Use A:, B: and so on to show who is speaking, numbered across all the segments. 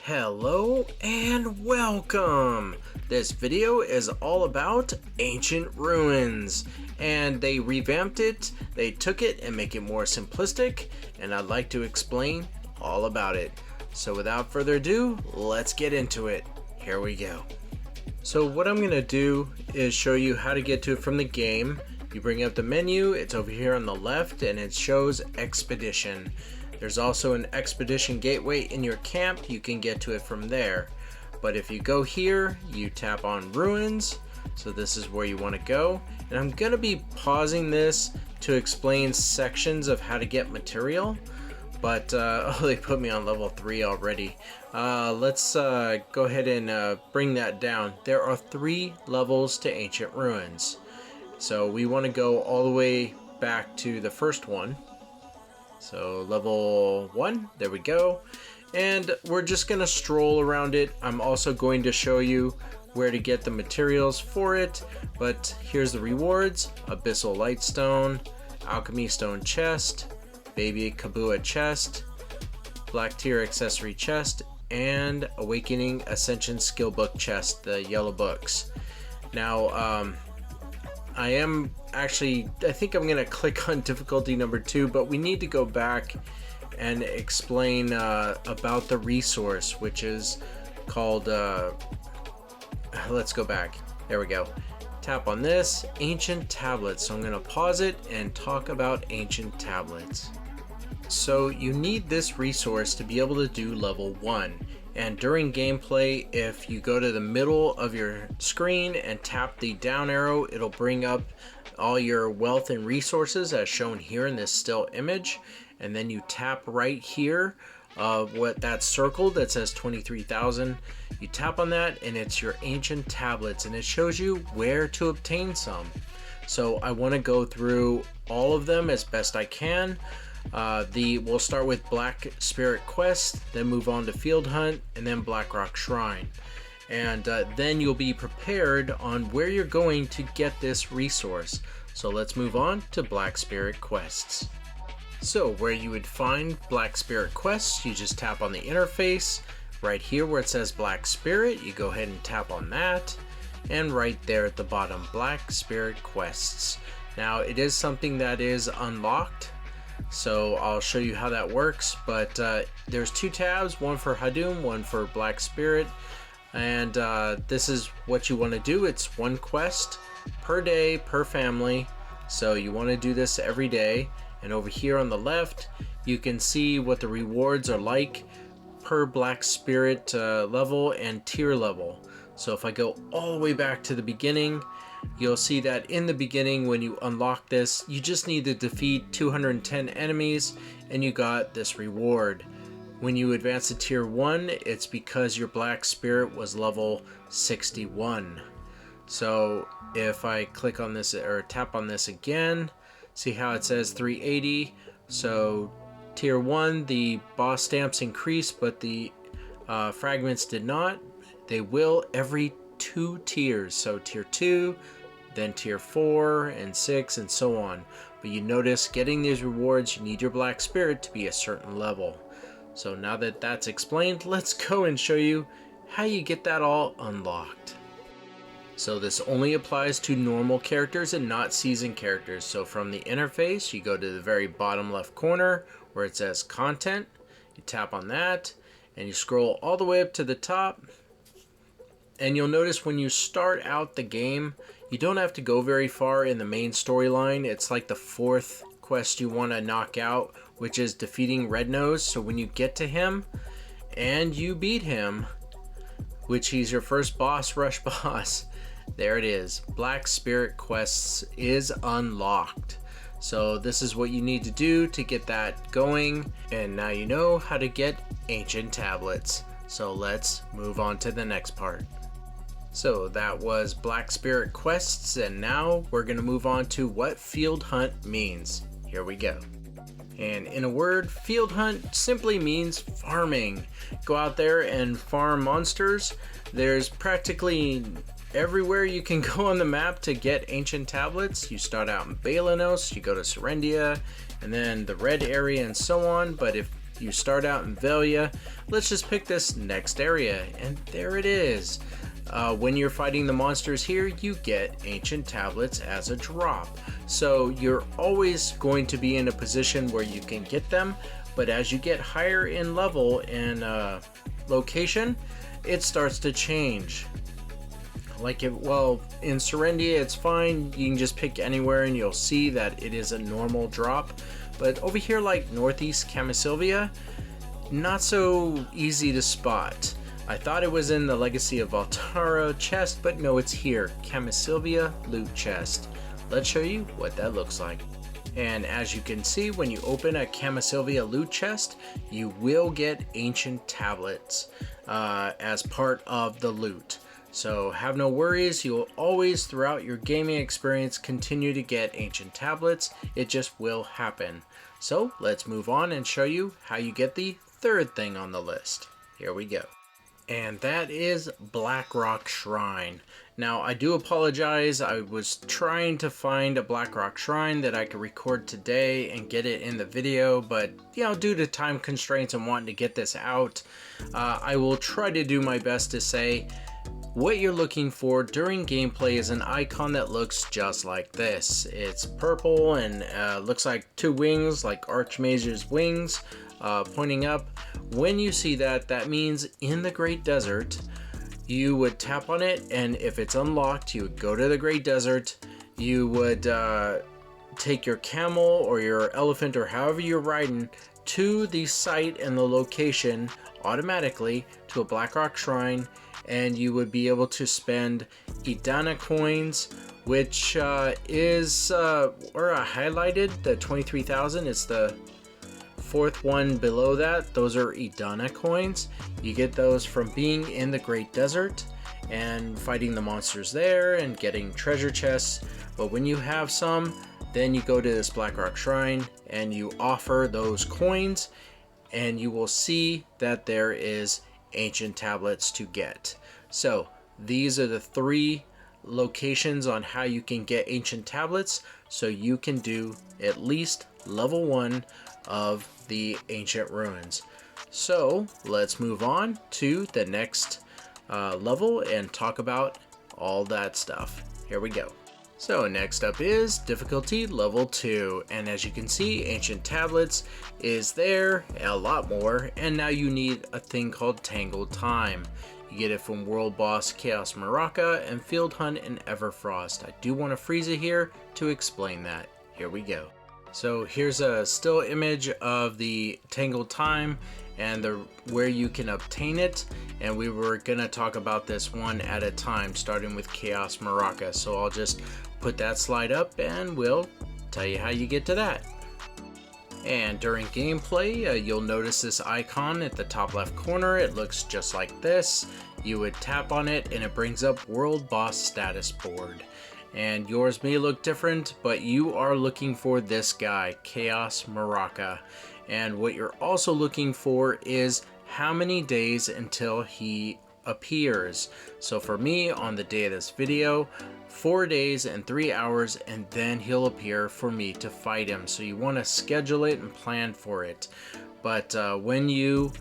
A: Hello and welcome! This video is all about ancient ruins, and they revamped it, they took it and make it more simplistic, and I'd like to explain all about it. So without further ado, let's get into it. Here we go. So what I'm going to do is show you how to get to it from the game. You bring up the menu, it's over here on the left, and it shows Expedition. There's also an expedition gateway in your camp. You can get to it from there. But if you go here, you tap on ruins. So this is where you want to go. And I'm going to be pausing this to explain sections of how to get material. But oh, they put me on level 3 already. Let's go ahead and bring that down. There are 3 levels to ancient ruins. So we want to go all the way back to the first one. So level 1, there we go. And we're just going to stroll around it. I'm also going to show you where to get the materials for it. But here's the rewards: Abyssal Lightstone, Alchemy Stone Chest, Baby Kabua Chest, Black Tier Accessory Chest, and Awakening Ascension Skill Book Chest, the yellow books. Now, I think I'm going to click on difficulty number 2, but we need to go back and explain about the resource, which is called, let's go back. There we go. Tap on this, Ancient Tablets. So I'm going to pause it and talk about Ancient Tablets. So you need this resource to be able to do level 1. And during gameplay, if you go to the middle of your screen and tap the down arrow, it'll bring up all your wealth and resources as shown here in this still image. And then you tap right here, what that circle that says 23,000. You tap on that and it's your ancient tablets, and it shows you where to obtain some. So I want to go through all of them as best I can. We'll start with Black Spirit Quest, then move on to Field Hunt, and then Blackrock Shrine. And then you'll be prepared on where you're going to get this resource. So let's move on to Black Spirit Quests. So where you would find Black Spirit Quests, you just tap on the interface. Right here where it says Black Spirit, you go ahead and tap on that. And right there at the bottom, Black Spirit Quests. Now it is something that is unlocked, so I'll show you how that works. But there's 2 tabs, one for Hadum, one for Black Spirit. And this is what you want to do. It's 1 quest per day per family, so you want to do this every day. And over here on the left, you can see what the rewards are like per Black Spirit level and tier level. So if I go all the way back to the beginning, you'll see that in the beginning when you unlock this, you just need to defeat 210 enemies and you got this reward. When you advance to tier 1, it's because your Black Spirit was level 61. So if I click on this or tap on this again, see how it says 380. So tier 1, the boss stamps increase, but the fragments did not. They will every 2 tiers. So tier 2, then tier 4 and 6 and so on. But you notice getting these rewards, you need your Black Spirit to be a certain level. So now that that's explained, let's go and show you how you get that all unlocked. So this only applies to normal characters and not seasoned characters. So from the interface, you go to the very bottom left corner where it says Content. You tap on that and you scroll all the way up to the top. And you'll notice when you start out the game, you don't have to go very far in the main storyline. It's like the 4th quest you want to knock out, which is defeating Red Nose. So when you get to him and you beat him, which he's your first boss rush boss, there it is. Black Spirit Quests is unlocked. So this is what you need to do to get that going. And now you know how to get Ancient Tablets. So let's move on to the next part. So that was Black Spirit Quests, and now we're going to move on to what Field Hunt means. Here we go. And in a word, Field Hunt simply means farming. Go out there and farm monsters. There's practically everywhere you can go on the map to get Ancient Tablets. You start out in Balanos, you go to Serendia, and then the red area and so on. But if You start out in Velia. Let's just pick this next area, and there it is. When you're fighting the monsters here, you get ancient tablets as a drop. So you're always going to be in a position where you can get them, but as you get higher in level and location, it starts to change. In Serendia it's fine, you can just pick anywhere and you'll see that it is a normal drop. But over here, like Northeast Camisylvia, not so easy to spot. I thought it was in the Legacy of Valtara chest, but no, it's here, Camisylvia loot chest. Let's show you what that looks like. And as you can see, when you open a Camisylvia loot chest, you will get ancient tablets as part of the loot. So have no worries, you'll always throughout your gaming experience continue to get ancient tablets. It just will happen. So let's move on and show you how you get the third thing on the list. Here we go. And that is Blackrock Shrine. Now I do apologize, I was trying to find a Blackrock Shrine that I could record today and get it in the video, but due to time constraints and wanting to get this out, I will try to do my best to say what you're looking for during gameplay is an icon that looks just like this. It's purple and looks like two wings, like Archmage's wings, pointing up. When you see that, that means in the Great Desert, you would tap on it, and if it's unlocked, you would go to the Great Desert. You would take your camel or your elephant or however you're riding to the site and the location automatically to a Blackrock Shrine, and you would be able to spend Idana coins, which is where I highlighted the 23,000. It's the fourth one below that. Those are Idana coins. You get those from being in the Great Desert and fighting the monsters there and getting treasure chests. But when you have some, then you go to this Blackrock Shrine and you offer those coins, and you will see that there is ancient tablets to get. So these are the three locations on how you can get ancient tablets, so you can do at least level 1 of the ancient ruins. So let's move on to the next level and talk about all that stuff. Here we go. So next up is difficulty level 2, and as you can see, ancient tablets is there, a lot more, and now you need a thing called Tangled Time. You get it from World Boss Chaos Maraca and Field Hunt in Everfrost. I do want to freeze it here to explain that. Here we go. So here's a still image of the Tangled Time and where you can obtain it, and we were gonna talk about this one at a time, starting with Chaos Maraca. So I'll just put that slide up and we'll tell you how you get to that. And during gameplay, you'll notice this icon at the top left corner. It looks just like this. You would tap on it and it brings up World Boss Status Board. And yours may look different, but you are looking for this guy, Chaos Maraca. And what you're also looking for is how many days until he appears. So for me, on the day of this video, 4 days and 3 hours, and then he'll appear for me to fight him. So you want to schedule it and plan for it. But when you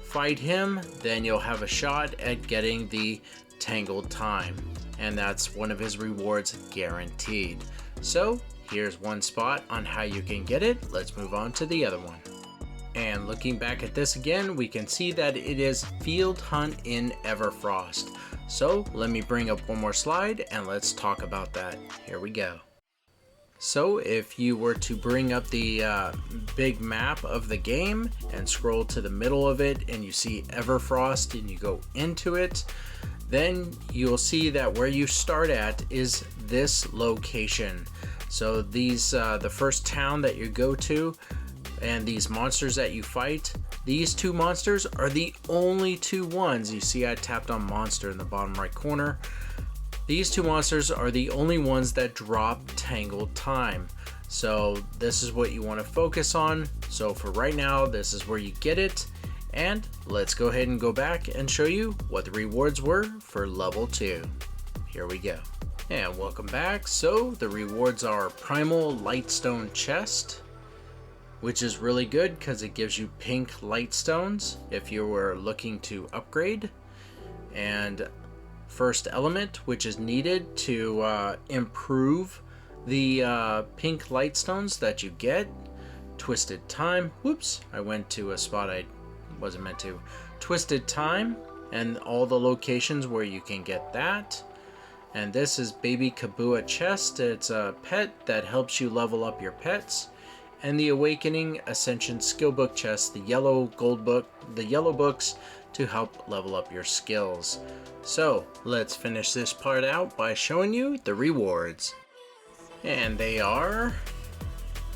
A: fight him, then you'll have a shot at getting the Tangled Time, and that's one of his rewards guaranteed. So here's one spot on how you can get it. Let's move on to the other one. And looking back at this again, we can see that it is Field Hunt in Everfrost. So let me bring up one more slide and let's talk about that. Here we go. So if you were to bring up the big map of the game and scroll to the middle of it, and you see Everfrost and you go into it, then you'll see that where you start at is this location. So these the first town that you go to, and these monsters that you fight, these two monsters are the only two ones. You see I tapped on monster in the bottom right corner. These two monsters are the only ones that drop Tangled Time. So this is what you want to focus on. So for right now, this is where you get it. And let's go ahead and go back and show you what the rewards were for level 2. Here we go. And welcome back. So the rewards are Primal Lightstone Chest, which is really good because it gives you pink light stones if you were looking to upgrade. And first element, which is needed to improve the pink light stones that you get. Twisted Time. Whoops, I went to a spot I wasn't meant to. Twisted Time and all the locations where you can get that. And this is Baby Kabua Chest. It's a pet that helps you level up your pets. And the Awakening Ascension Skillbook Chest, the yellow books to help level up your skills. So let's finish this part out by showing you the rewards. And they are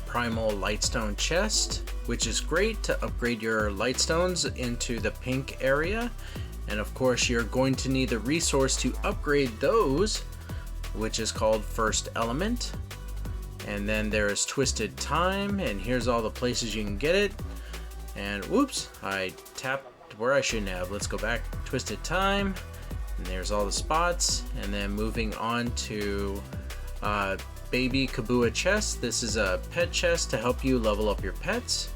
A: Primal Lightstone Chest, which is great to upgrade your lightstones into the pink area. And of course you're going to need the resource to upgrade those, which is called First Element. And then there's Twisted Time, and here's all the places you can get it. And whoops, I tapped where I shouldn't have. Let's go back. Twisted Time, and there's all the spots. And then moving on to Baby Kabua Chest. This is a pet chest to help you level up your pets.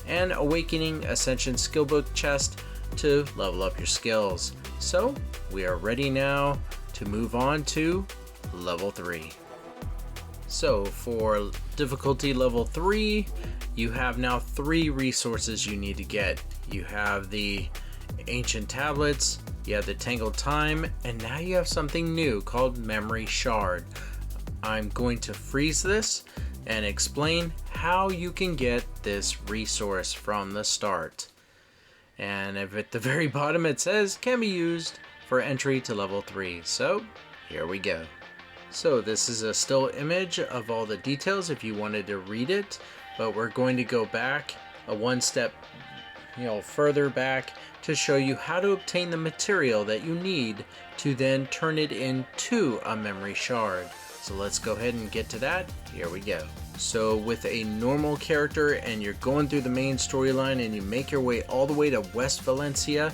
A: And Awakening Ascension Skillbook Chest to level up your skills. So we are ready now to move on to level 3. So for difficulty level 3, you have now 3 resources you need to get. You have the Ancient Tablets, you have the Tangled Time, and now you have something new called Memory Shard. I'm going to freeze this and explain how you can get this resource from the start. And if at the very bottom it says can be used for entry to level 3. So here we go. So this is a still image of all the details if you wanted to read it, but we're going to go back a one step further back to show you how to obtain the material that you need to then turn it into a memory shard. So let's go ahead and get to that. Here we go. So with a normal character and you're going through the main storyline and you make your way all the way to West Valencia,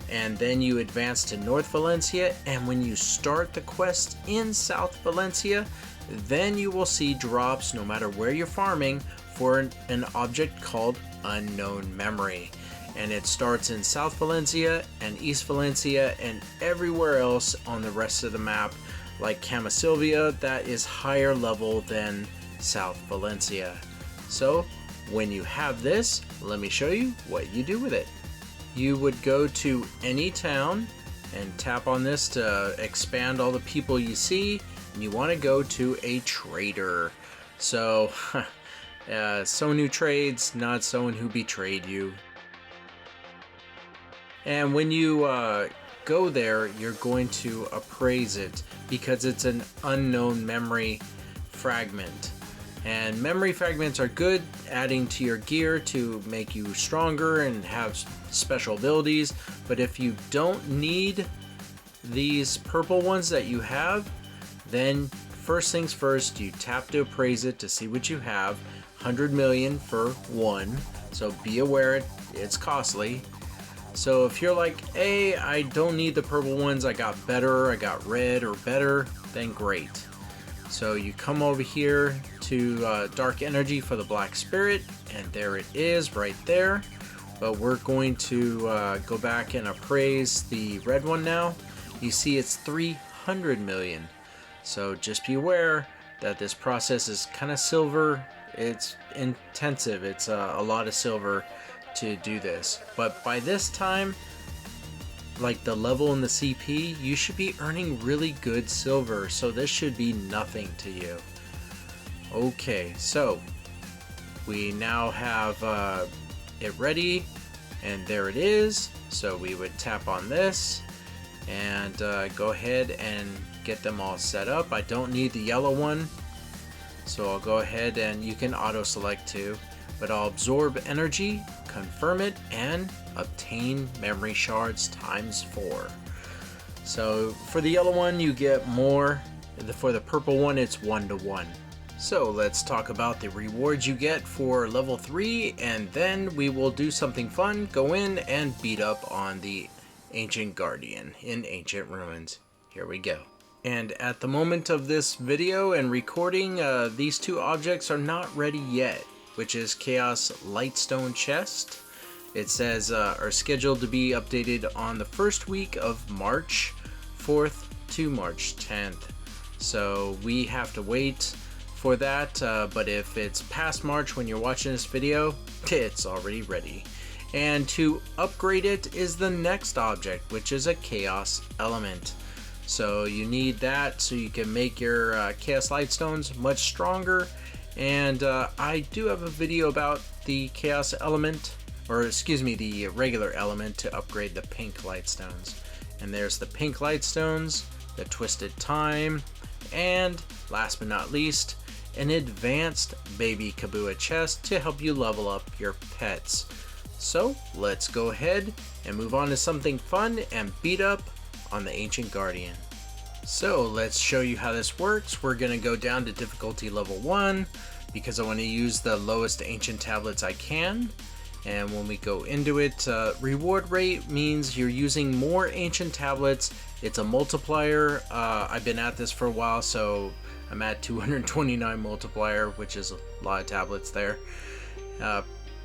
A: and then you advance to North Valencia, and when you start the quest in South Valencia, then you will see drops no matter where you're farming for an object called Unknown Memory. And it starts in South Valencia and East Valencia and everywhere else on the rest of the map, like Camasilvia, that is higher level than South Valencia. So when you have this, let me show you what you do with it. You would go to any town and tap on this to expand all the people you see, and you want to go to a trader. So someone who trades, not someone who betrayed you. And when you go there, you're going to appraise it because it's an unknown memory fragment. And memory fragments are good adding to your gear to make you stronger and have special abilities, but if you don't need these purple ones that you have, then first things first, you tap to appraise it to see what you have. 100 million for one, so be aware it's costly. So if you're like, hey, I don't need the purple ones, I got better, I got red or better, then great. So you come over here to Dark Energy for the Black Spirit, and there it is right there. But we're going to go back and appraise the red one now. You see it's 300 million. So just be aware that this process is kind of silver. It's intensive. It's a lot of silver to do this. But by this time, like the level in the CP, you should be earning really good silver, so this should be nothing to you. Okay, so we now have it ready, and there it is. So we would tap on this and go ahead and get them all set up. I don't need the yellow one, so I'll go ahead and you can auto select too, but I'll absorb energy, confirm it, and obtain memory shards ×4. So for the yellow one you get more, for the purple one it's 1-to-1. So let's talk about the rewards you get for level 3, and then we will do something fun, go in and beat up on the Ancient Guardian in Ancient Ruins. Here we go. And at the moment of this video and recording, these two objects are not ready yet. which is Chaos Lightstone Chest. It says are scheduled to be updated on the first week of March 4th to March 10th. So we have to wait for that, but if it's past March when you're watching this video, it's already ready. And to upgrade it is the next object, which is a Chaos Element. So you need that so you can make your Chaos Lightstones much stronger. And I do have a video about the Chaos Element, or excuse me, the regular element to upgrade the pink Lightstones. And there's the pink Lightstones, the Twisted Time, and last but not least, an advanced baby Kabua chest to help you level up your pets. So let's go ahead and move on to something fun and beat up on the Ancient Guardian. So let's show you how this works. We're gonna go down to difficulty level 1 because I want to use the lowest ancient tablets I can. And when we go into it, reward rate means you're using more ancient tablets. It's a multiplier. I've been at this for a while, so I'm at 229 multiplier, which is a lot of tablets there.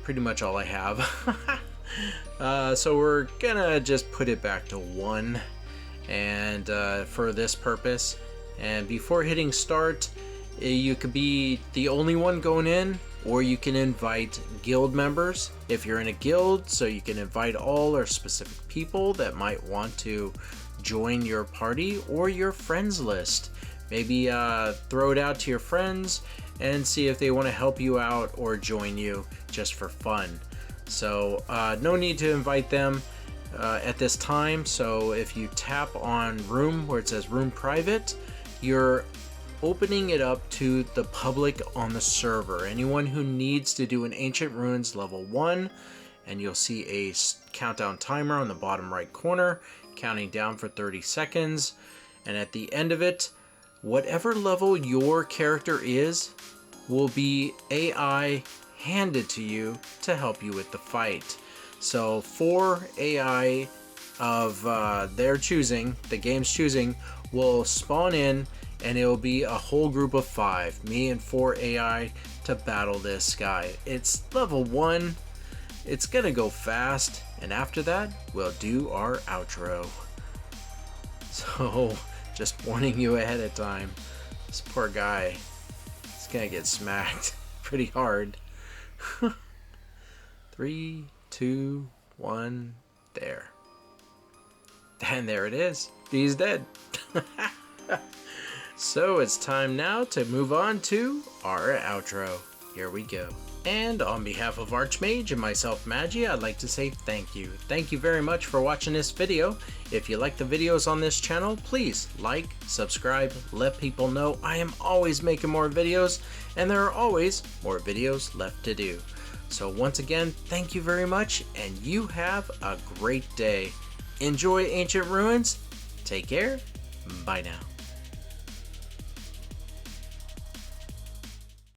A: Pretty much all I have. So we're gonna just put it back to 1 and for this purpose. And before hitting start, you could be the only one going in, or you can invite guild members if you're in a guild, so you can invite all or specific people that might want to join your party or your friends list. Maybe throw it out to your friends and see if they want to help you out or join you just for fun. So no need to invite them at this time. So if you tap on room where it says room private, you're opening it up to the public on the server. Anyone who needs to do an Ancient Ruins level 1, and you'll see a countdown timer on the bottom right corner, counting down for 30 seconds. And at the end of it, whatever level your character is will be AI handed to you to help you with the fight. So 4 AI of their choosing, the game's choosing, will spawn in, and it will be a whole group of 5, me and 4 AI, to battle this guy. It's level 1, it's gonna go fast, and after that we'll do our outro. So just warning you ahead of time, this poor guy is gonna get smacked pretty hard. 3, 2, 1, there. And there it is, he's dead. So it's time now to move on to our outro. Here we go. And on behalf of Archmage and myself, Magi, I'd like to say thank you. Thank you very much for watching this video. If you like the videos on this channel, please like, subscribe, let people know I am always making more videos, and there are always more videos left to do. So once again, thank you very much, and you have a great day. Enjoy Ancient Ruins. Take care. Bye now.